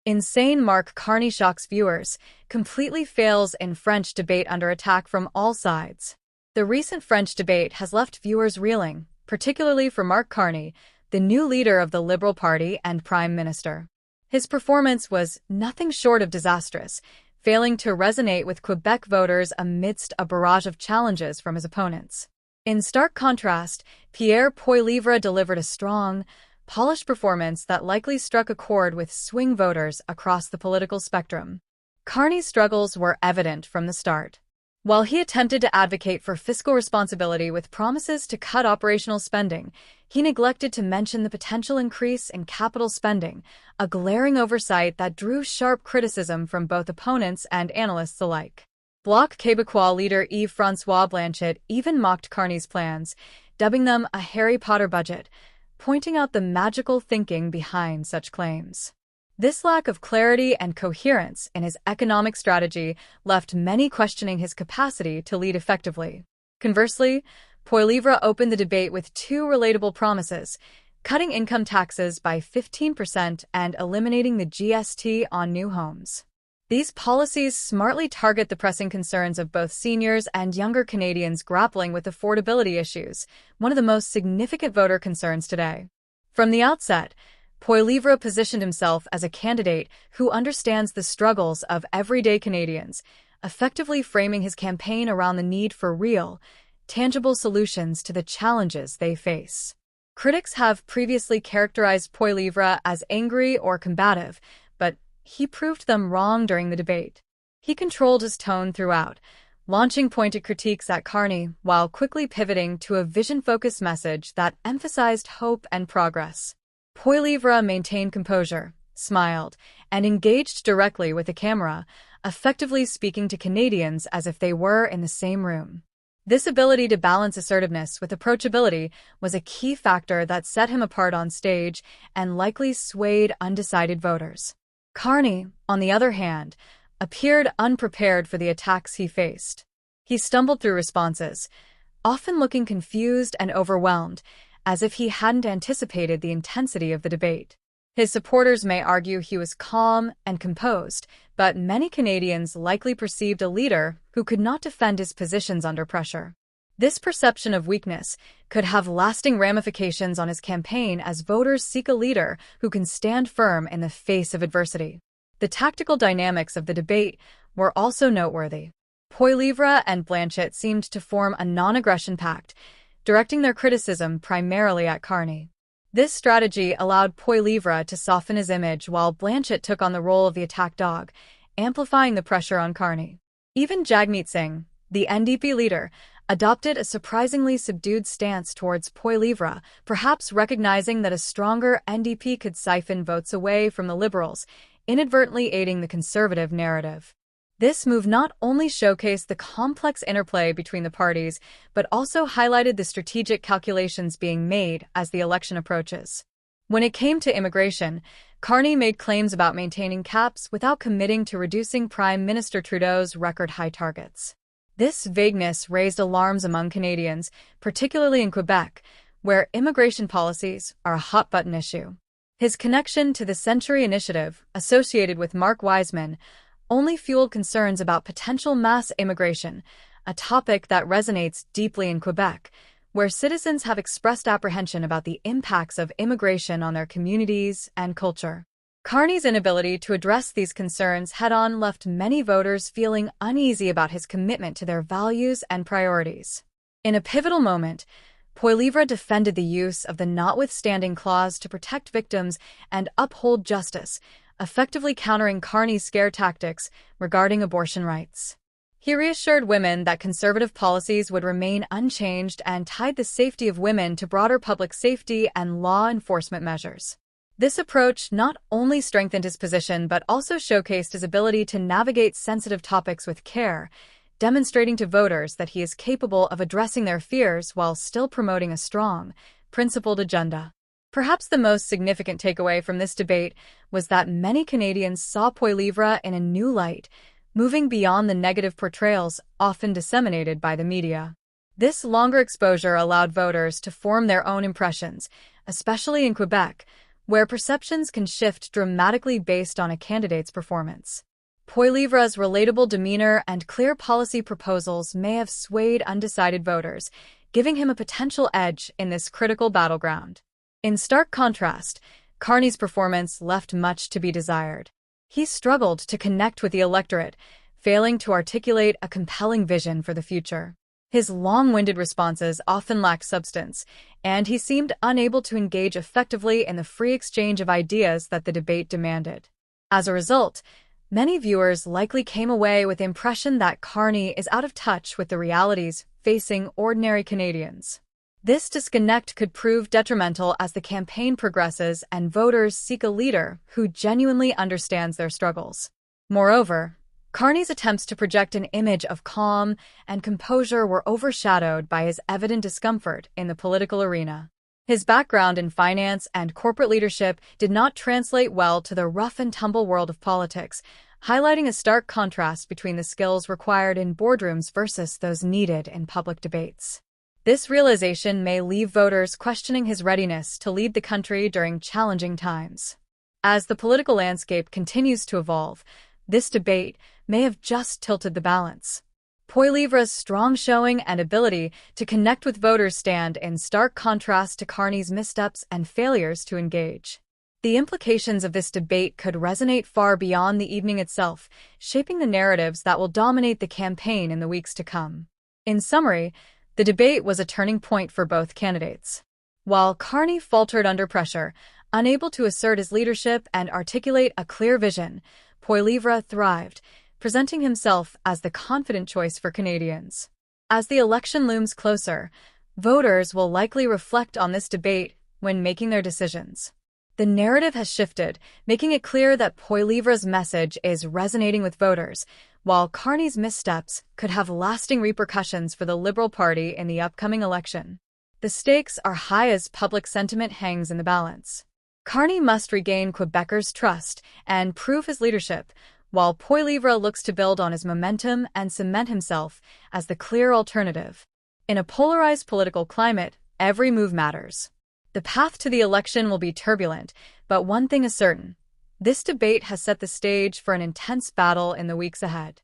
Insane Mark Carney shocks viewers, completely fails in French debate under attack from all sides. The recent French debate has left viewers reeling, particularly for Mark Carney, the new leader of the Liberal Party and Prime Minister. His performance was nothing short of disastrous, failing to resonate with Quebec voters amidst a barrage of challenges from his opponents. In stark contrast, Pierre Poilievre delivered a strong, polished performance that likely struck a chord with swing voters across the political spectrum. Carney's struggles were evident from the start. While he attempted to advocate for fiscal responsibility with promises to cut operational spending, he neglected to mention the potential increase in capital spending, a glaring oversight that drew sharp criticism from both opponents and analysts alike. Bloc Québécois leader Yves-François Blanchet even mocked Carney's plans, dubbing them a Harry Potter budget, pointing out the magical thinking behind such claims. This lack of clarity and coherence in his economic strategy left many questioning his capacity to lead effectively. Conversely, Poilievre opened the debate with two relatable promises: cutting income taxes by 15% and eliminating the GST on new homes. These policies smartly target the pressing concerns of both seniors and younger Canadians grappling with affordability issues, one of the most significant voter concerns today. From the outset, Poilievre positioned himself as a candidate who understands the struggles of everyday Canadians, effectively framing his campaign around the need for real, tangible solutions to the challenges they face. Critics have previously characterized Poilievre as angry or combative, but he proved them wrong during the debate. He controlled his tone throughout, launching pointed critiques at Carney while quickly pivoting to a vision-focused message that emphasized hope and progress. Poilievre maintained composure, smiled, and engaged directly with the camera, effectively speaking to Canadians as if they were in the same room. This ability to balance assertiveness with approachability was a key factor that set him apart on stage and likely swayed undecided voters. Carney, on the other hand, appeared unprepared for the attacks he faced. He stumbled through responses, often looking confused and overwhelmed, as if he hadn't anticipated the intensity of the debate. His supporters may argue he was calm and composed, but many Canadians likely perceived a leader who could not defend his positions under pressure. This perception of weakness could have lasting ramifications on his campaign as voters seek a leader who can stand firm in the face of adversity. The tactical dynamics of the debate were also noteworthy. Poilievre and Blanchet seemed to form a non-aggression pact, directing their criticism primarily at Carney. This strategy allowed Poilievre to soften his image while Blanchet took on the role of the attack dog, amplifying the pressure on Carney. Even Jagmeet Singh, the NDP leader, adopted a surprisingly subdued stance towards Poilievre, perhaps recognizing that a stronger NDP could siphon votes away from the Liberals, inadvertently aiding the Conservative narrative. This move not only showcased the complex interplay between the parties, but also highlighted the strategic calculations being made as the election approaches. When it came to immigration, Carney made claims about maintaining caps without committing to reducing Prime Minister Trudeau's record-high targets. This vagueness raised alarms among Canadians, particularly in Quebec, where immigration policies are a hot-button issue. His connection to the Century Initiative, associated with Mark Wiseman, only fueled concerns about potential mass immigration, a topic that resonates deeply in Quebec, where citizens have expressed apprehension about the impacts of immigration on their communities and culture. Carney's inability to address these concerns head-on left many voters feeling uneasy about his commitment to their values and priorities. In a pivotal moment, Poilievre defended the use of the notwithstanding clause to protect victims and uphold justice, effectively countering Carney's scare tactics regarding abortion rights. He reassured women that conservative policies would remain unchanged and tied the safety of women to broader public safety and law enforcement measures. This approach not only strengthened his position but also showcased his ability to navigate sensitive topics with care, demonstrating to voters that he is capable of addressing their fears while still promoting a strong, principled agenda. Perhaps the most significant takeaway from this debate was that many Canadians saw Poilievre in a new light, moving beyond the negative portrayals often disseminated by the media. This longer exposure allowed voters to form their own impressions, especially in Quebec, where perceptions can shift dramatically based on a candidate's performance. Poilievre's relatable demeanor and clear policy proposals may have swayed undecided voters, giving him a potential edge in this critical battleground. In stark contrast, Carney's performance left much to be desired. He struggled to connect with the electorate, failing to articulate a compelling vision for the future. His long-winded responses often lacked substance, and he seemed unable to engage effectively in the free exchange of ideas that the debate demanded. As a result, many viewers likely came away with the impression that Carney is out of touch with the realities facing ordinary Canadians. This disconnect could prove detrimental as the campaign progresses and voters seek a leader who genuinely understands their struggles. Moreover, Carney's attempts to project an image of calm and composure were overshadowed by his evident discomfort in the political arena. His background in finance and corporate leadership did not translate well to the rough-and-tumble world of politics, highlighting a stark contrast between the skills required in boardrooms versus those needed in public debates. This realization may leave voters questioning his readiness to lead the country during challenging times. As the political landscape continues to evolve, this debate may have just tilted the balance. Poilievre's strong showing and ability to connect with voters stand in stark contrast to Carney's missteps and failures to engage. The implications of this debate could resonate far beyond the evening itself, shaping the narratives that will dominate the campaign in the weeks to come. In summary, the debate was a turning point for both candidates. While Carney faltered under pressure, unable to assert his leadership and articulate a clear vision, Poilievre thrived, presenting himself as the confident choice for Canadians. As the election looms closer, voters will likely reflect on this debate when making their decisions. The narrative has shifted, making it clear that Poilievre's message is resonating with voters, while Carney's missteps could have lasting repercussions for the Liberal Party in the upcoming election. The stakes are high as public sentiment hangs in the balance. Carney must regain Quebecers' trust and prove his leadership, while Poilievre looks to build on his momentum and cement himself as the clear alternative. In a polarized political climate, every move matters. The path to the election will be turbulent, but one thing is certain: this debate has set the stage for an intense battle in the weeks ahead.